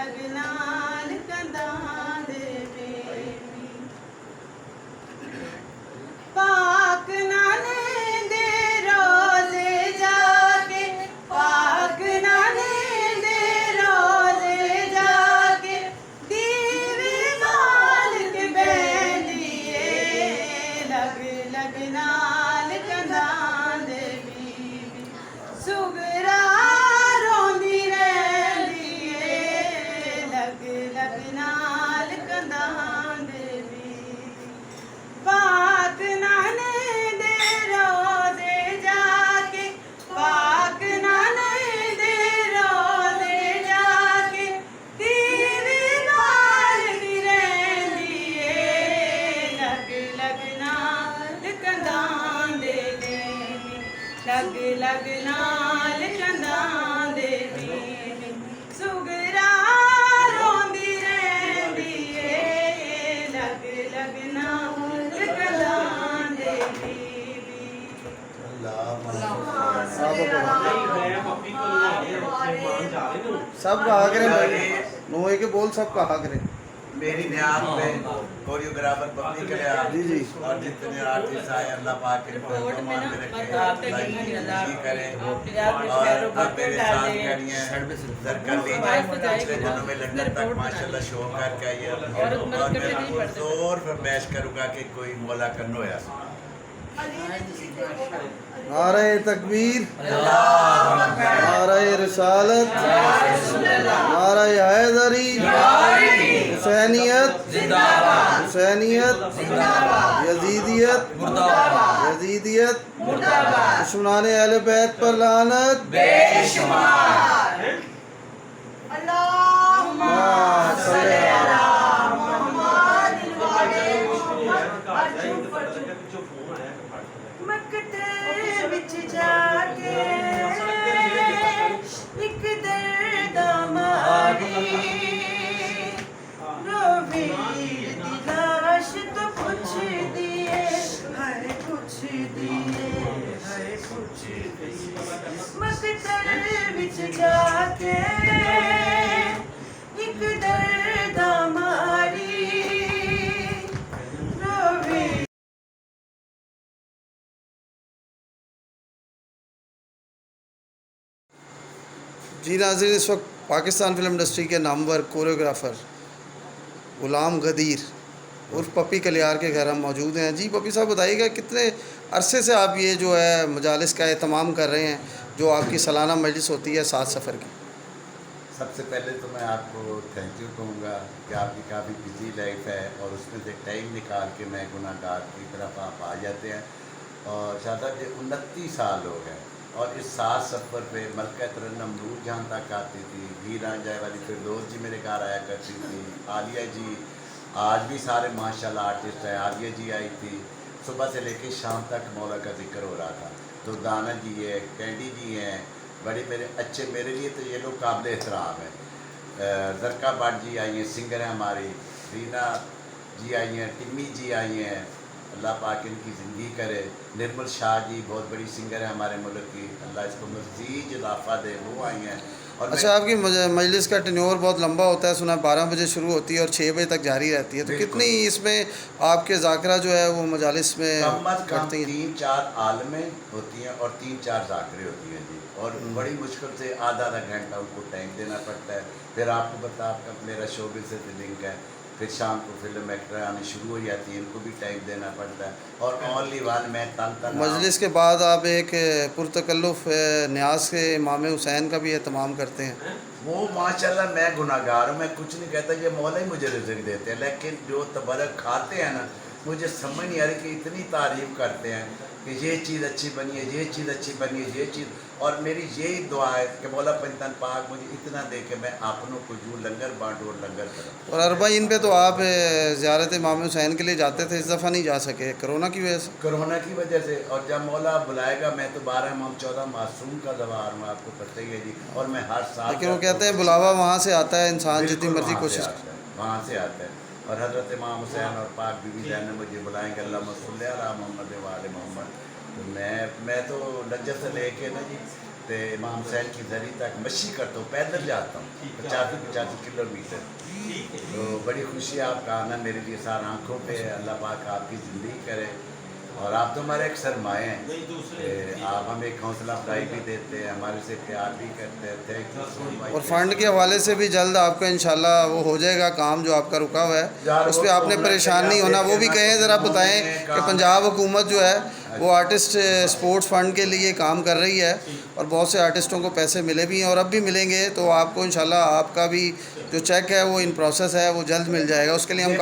लग नाल कंधां दे बेबी पाक नाने दे रोज़े जाके पाक नाने दे रोज़े जाके दीवे बाल के बैठिए लग लग नाल कंधां दे बीबी सुगरा रोंदी रहंदी ए लग लग नाल कंधां दे बीबी पाक नाने दे रोज़े जाके पाक नाने दे रोज़े जाके दीवी बालदी रहंदी ए लग लग नाल कंधां दे बेबी लग लग नाल कंधां दे बेबी सुगरा रोंदी रहंदी ए लग लग नाल कंधां दे बेबी सब कहा करें नोए के बोल सब कहा करें मेरी ध्यान पे कोरियोग्राफर पब्लिक है जी जी और जितने आर्टिस्ट आए अल्लाह पाक इनको मान में रखे अल्लाह खुशी करे और अब मेरे साथ खड़ी हैं सरकली पिछले दिनों में लंदन तक माशाल्लाह शो करके आई है और मैं जोर फरमाइश करूंगा कि कोई मौला कन्नो होया नारे तकबीर नारे रिसालत नारे हैदरी हुसैनियत हुसैनियत यजीदियत यजीदियत दुश्मनाने अहले बैत पर लानत बेशुमार अल्लाहुम्मा सल्ली अला मुहम्मद वाले मुहम्मद मक्ते विच जाके एक दर्द मारी रोवी दी लाश तो पुछ दिए हाय पुछ दिए हाय पुछ दिए मक्ते विच जाके एक दर्द मारी रोवी जी नाज़रीन इस वक्त पाकिस्तान फिल्म इंडस्ट्री के नामवर कोरियोग्राफर ग़ुलाम गदीर उर्फ पप्पी कलियार के घर हम मौजूद हैं। जी पप्पी साहब बताइएगा कितने अरसे से आप ये जो है मजालिस का एहतमाम कर रहे हैं जो आपकी सालाना मजलिस होती है सात सफ़र की। सबसे पहले तो मैं आपको थैंक यू कहूँगा कि आपकी काफ़ी बिजी लाइफ है और उसमें से टाइम निकाल के मैं गुनाहगार की तरफ आप आ जाते हैं और शायद ये 29 साल हो गए और इस सात सफ़र पे मलका तरन्नुम नूर जहाँ तक आती थी वीरां जाए वाली फिरदौस जी मेरे घर आया करती थी आलिया जी आज भी सारे माशाल्लाह आर्टिस्ट हैं आलिया जी आई थी सुबह से लेकर शाम तक मौला का जिक्र हो रहा था तो दाना जी है कैंडी जी हैं बड़े मेरे अच्छे मेरे लिए तो ये लोग काबिल एहतराम है जरका भट्ट जी आई हैं सिंगर हैं हमारी रीना जी आई हैं टिम्मी जी आई हैं अल्लाह पाक इनकी ज़िंदगी करे निर्मल शाह जी बहुत बड़ी सिंगर है हमारे मुल्क की अल्लाह इसको मज़ीद इजाफा दे वो आई हैं और अच्छा आपकी मजलिस का टेन्योर बहुत लंबा होता है सुना 12 बजे शुरू होती है और 6 बजे तक जारी रहती है तो कितनी इसमें आपके ज़ाकरा जो है वो मजालिस में कम अज़ कम करती हैं 3-4 आलमें होती हैं और 3-4 ज़ाकरे होती हैं जी और बड़ी मुश्किल से आधा घंटा उनको टाइम देना पड़ता है फिर आपको पता आपका मेरा शोबे से लिंक है फिर शाम को फिल्म एक्टर आनी शुरू हो जाती है इनको भी टाइम देना पड़ता है और ओनली वन मैं तन मजलिस के बाद आप एक पुरतकल्लुफ़ न्याज के इमाम हुसैन का भी एहतमाम करते हैं वो माशाल्लाह मैं गुनाहगार हूँ मैं कुछ नहीं कहता ये मौला ही मुझे रिज़्क़ देते हैं लेकिन जो तबरक खाते हैं ना मुझे समझ नहीं आ रही कि इतनी तारीफ़ करते हैं कि ये चीज़ अच्छी बनी है ये चीज़ अच्छी बनी है ये चीज़ और मेरी यही दुआ है कि मौला पंजतन पाक मुझे इतना दे के मैं अपनों को यूँ लंगर बांटूँ और लंगर करूँ और अरबाइन पे तो आप ज़ियारत इमाम हुसैन के लिए जाते थे इस दफ़ा नहीं जा सके कोरोना की वजह से कोरोना की वजह से और जब मौला बुलाएगा मैं तो 12 इमाम 14 मासूम का दवार हूँ आपको पता ही है जी और मैं हर साल लेकिन वो कहते हैं बुलावा वहाँ से आता है इंसान जितनी बिल्कुल मर्जी वहाँ से कोशिश आता है, वहाँ से आता है और हज़रत इमाम हुसैन और पाक बीबी जैन ने मुझे बुलाएंगे अल्लाहुम्मा सल्ली अला मोहम्मद वाले मोहम्मद तो मैं तो लज्जत से लेके ना जी तो इमाम हुसैन की दरी तक मशी करता हूँ, पैदल जाता हूँ 85 किलोमीटर। तो बड़ी खुशी है आपका आना मेरे लिए सार आंखों पे है। अल्लाह पाक आपकी ज़िंदगी करे और आप तो हमारे एक सरमाए हैं कि आप हमें एक हौसला अफजाई भी देते हैं, हमारे से प्यार भी करते हैं। Thank you so much. और फंड के हवाले से भी जल्द आपका इंशाल्लाह वो हो जाएगा काम जो आपका रुका हुआ है, यार उस वो पर तो आपने होना परेशान चाहिए, नहीं होना। आप वो भी देखिए कहें ना, ज़रा उन्होंने बताएं कि काम- पंजाब हुकूमत जो है वो आर्टिस्ट स्पोर्ट्स फ़ंड के लिए काम कर रही है और बहुत से आर्टिस्टों को पैसे मिले भी हैं और अब भी मिलेंगे। तो आपको इंशाल्लाह आपका भी जो चेक है वो इन प्रोसेस है, वो जल्द मिल जाएगा। उसके लिए हम